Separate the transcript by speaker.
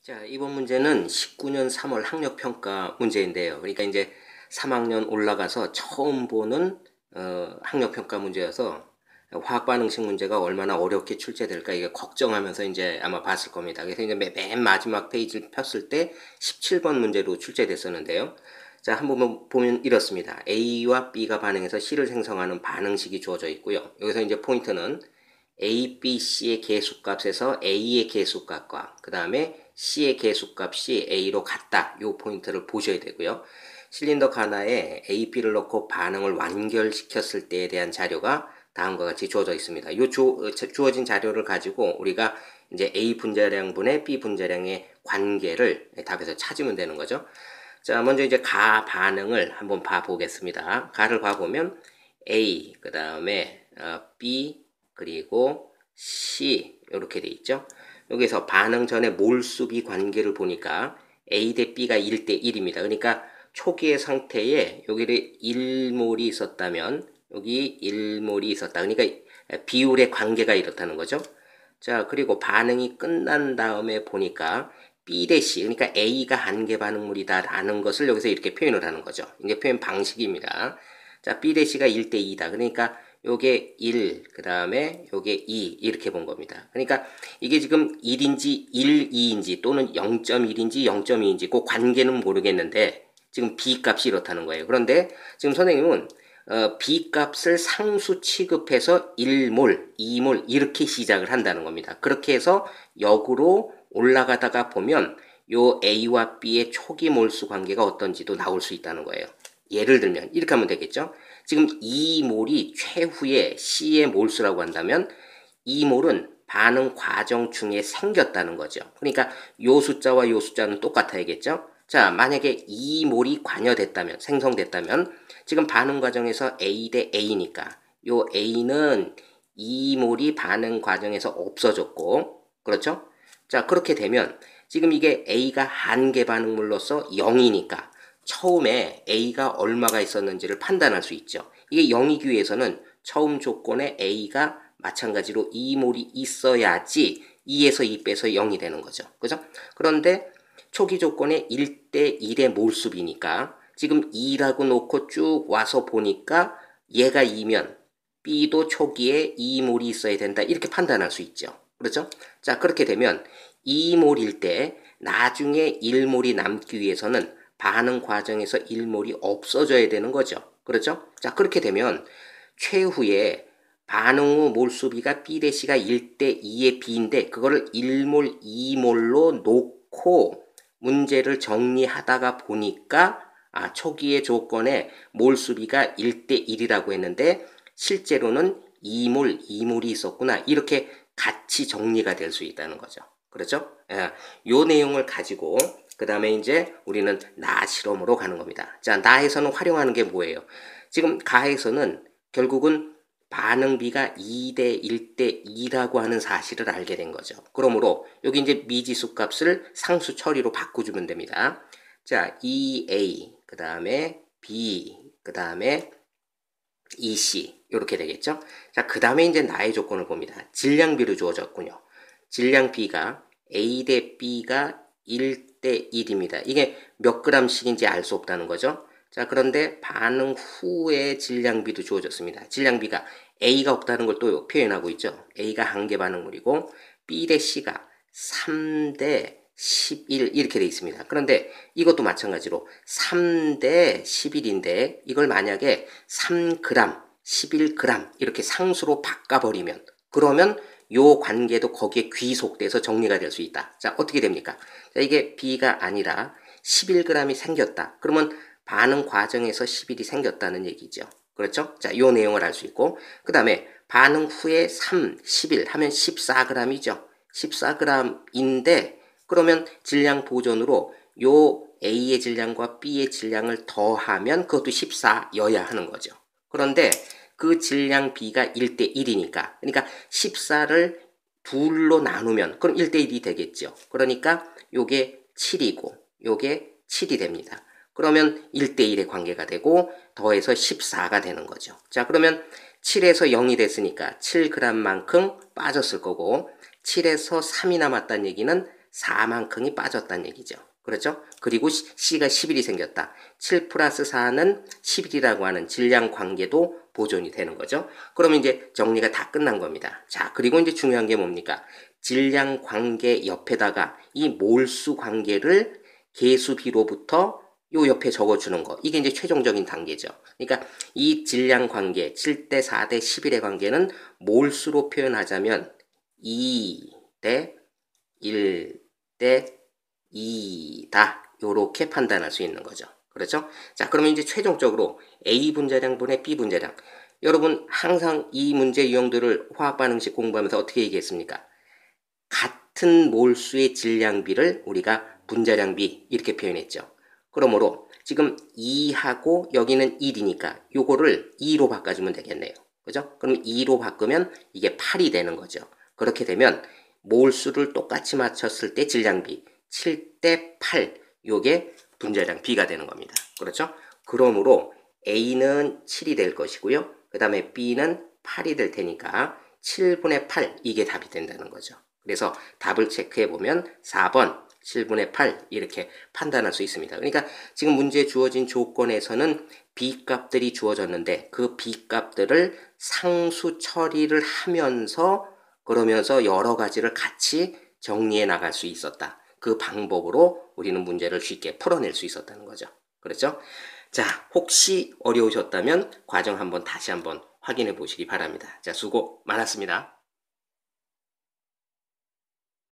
Speaker 1: 자, 이번 문제는 19년 3월 학력평가 문제인데요. 그러니까 이제 3학년 올라가서 처음 보는 학력평가 문제여서 화학반응식 문제가 얼마나 어렵게 출제될까 이게 걱정하면서 이제 아마 봤을 겁니다. 그래서 이제 맨 마지막 페이지를 폈을 때 17번 문제로 출제됐었는데요. 자, 한번 보면 이렇습니다. A와 B가 반응해서 C를 생성하는 반응식이 주어져 있고요. 여기서 이제 포인트는 A, B, C의 계수값에서 A의 계수값과 그 다음에 C의 계수값이 A로 같다. 이 포인트를 보셔야 되고요. 실린더 하나에 A, B를 넣고 반응을 완결시켰을 때에 대한 자료가 다음과 같이 주어져 있습니다. 이 주어진 자료를 가지고 우리가 이제 A 분자량분의 B 분자량의 관계를 답에서 찾으면 되는 거죠. 자, 먼저 이제 가 반응을 한번 봐보겠습니다. 가를 봐보면 A, 그 다음에 B, 그리고 C 이렇게 돼 있죠. 여기서 반응 전에 몰수비 관계를 보니까 A 대 B가 1대 1입니다. 그러니까 초기의 상태에 여기를 1몰이 있었다면 여기 1몰이 있었다. 그러니까 비율의 관계가 이렇다는 거죠. 자, 그리고 반응이 끝난 다음에 보니까 B 대 C, 그러니까 A가 한계 반응물이다 라는 것을 여기서 이렇게 표현을 하는 거죠. 이게 표현 방식입니다. 자, B 대 C가 1대 2다. 그러니까 요게 1, 그 다음에 요게 2 이렇게 본 겁니다. 그러니까 이게 지금 1인지 1, 2인지 또는 0.1인지 0.2인지 그 관계는 모르겠는데 지금 B 값이 이렇다는 거예요. 그런데 지금 선생님은 B 값을 상수 취급해서 1몰, 2몰 이렇게 시작을 한다는 겁니다. 그렇게 해서 역으로 올라가다가 보면 요 A와 B의 초기 몰수 관계가 어떤지도 나올 수 있다는 거예요. 예를 들면 이렇게 하면 되겠죠. 지금 2몰이 최후의 C의 몰수라고 한다면 2몰은 반응 과정 중에 생겼다는 거죠. 그러니까 요 숫자와 요 숫자는 똑같아야겠죠. 자, 만약에 2몰이 관여됐다면, 생성됐다면 지금 반응 과정에서 A 대 A니까 요 A는 2몰이 반응 과정에서 없어졌고, 그렇죠? 자, 그렇게 되면 지금 이게 A가 한계 반응물로서 0이니까 처음에 A가 얼마가 있었는지를 판단할 수 있죠. 이게 0이기 위해서는 처음 조건에 A가 마찬가지로 2몰이 있어야지 2에서 2 빼서 0이 되는 거죠. 그죠? 그런데 초기 조건에 1대 1의 몰수비니까 지금 2라고 놓고 쭉 와서 보니까 얘가 2면 B도 초기에 2몰이 있어야 된다. 이렇게 판단할 수 있죠. 그렇죠? 자, 그렇게 되면 2몰일 때 나중에 1몰이 남기 위해서는 반응 과정에서 1몰이 없어져야 되는 거죠. 그렇죠? 자, 그렇게 되면 최후에 반응 후 몰수비가 B 대 C가 1대 2의 B인데 그거를 1몰, 2몰로 놓고 문제를 정리하다가 보니까 초기의 조건에 몰수비가 1대 1이라고 했는데 실제로는 2몰, 2몰이 있었구나. 이렇게 같이 정리가 될 수 있다는 거죠. 그렇죠? 요 내용을 가지고 그 다음에 이제 우리는 나 실험으로 가는 겁니다. 자, 나에서는 활용하는 게 뭐예요? 지금 가에서는 결국은 반응비가 2대 1대 2라고 하는 사실을 알게 된 거죠. 그러므로 여기 이제 미지수 값을 상수 처리로 바꿔주면 됩니다. 자, EA, 그 다음에 B, 그 다음에 EC 이렇게 되겠죠. 자, 그 다음에 이제 나의 조건을 봅니다. 질량비로 주어졌군요. 질량비가 A 대 B가 1대 1입니다. 이게 몇 g씩인지 알 수 없다는 거죠. 자, 그런데 반응 후에 질량비도 주어졌습니다. 질량비가 A가 없다는 걸 또 표현하고 있죠. A가 한계 반응물이고 B 대 C가 3대 11 이렇게 돼 있습니다. 그런데 이것도 마찬가지로 3대 11인데 이걸 만약에 3g, 11g 이렇게 상수로 바꿔버리면 그러면 요 관계도 거기에 귀속돼서 정리가 될 수 있다. 자, 어떻게 됩니까? 자, 이게 B가 아니라 11g이 생겼다. 그러면 반응 과정에서 11이 생겼다는 얘기죠. 그렇죠? 자, 요 내용을 알 수 있고 그 다음에 반응 후에 3, 11 하면 14g이죠. 14g인데 그러면 질량 보존으로 요 A의 질량과 B의 질량을 더하면 그것도 14여야 하는 거죠. 그런데 그 질량 B가 1대 1이니까 그러니까 14를 둘로 나누면 그럼 1대 1이 되겠죠. 그러니까 요게 7이고 요게 7이 됩니다. 그러면 1대 1의 관계가 되고 더해서 14가 되는 거죠. 자, 그러면 7에서 0이 됐으니까 7g만큼 빠졌을 거고 7에서 3이 남았다는 얘기는 4만큼이 빠졌다는 얘기죠. 그렇죠? 그리고 C가 11이 생겼다. 7 플러스 4는 11이라고 하는 질량 관계도 보존이 되는 거죠. 그러면 이제 정리가 다 끝난 겁니다. 자, 그리고 이제 중요한 게 뭡니까? 질량 관계 옆에다가 이 몰수 관계를 계수 B로부터 요 옆에 적어주는 거. 이게 이제 최종적인 단계죠. 그러니까 이 질량 관계 7대 4대 11의 관계는 몰수로 표현하자면 2 대 1 대 2다. 요렇게 판단할 수 있는 거죠. 그렇죠? 자, 그러면 이제 최종적으로 A 분자량분의 B 분자량. 여러분 항상 이 문제 유형들을 화학 반응식 공부하면서 어떻게 얘기했습니까? 같은 몰수의 질량비를 우리가 분자량비 이렇게 표현했죠. 그러므로 지금 2하고 여기는 1이니까 요거를 2로 바꿔주면 되겠네요. 그죠? 그럼 2로 바꾸면 이게 8이 되는 거죠. 그렇게 되면 몰수를 똑같이 맞췄을 때 질량비 7대 8 요게 분자량 B가 되는 겁니다. 그렇죠? 그러므로 A는 7이 될 것이고요. 그 다음에 B는 8이 될 테니까 7분의 8 이게 답이 된다는 거죠. 그래서 답을 체크해 보면 4번 7분의 8 이렇게 판단할 수 있습니다. 그러니까 지금 문제에 주어진 조건에서는 B값들이 주어졌는데 그 B값들을 상수 처리를 하면서 그러면서 여러 가지를 같이 정리해 나갈 수 있었다. 그 방법으로 우리는 문제를 쉽게 풀어낼 수 있었다는 거죠. 그렇죠? 자, 혹시 어려우셨다면 과정 다시 한번 확인해 보시기 바랍니다. 자, 수고 많았습니다.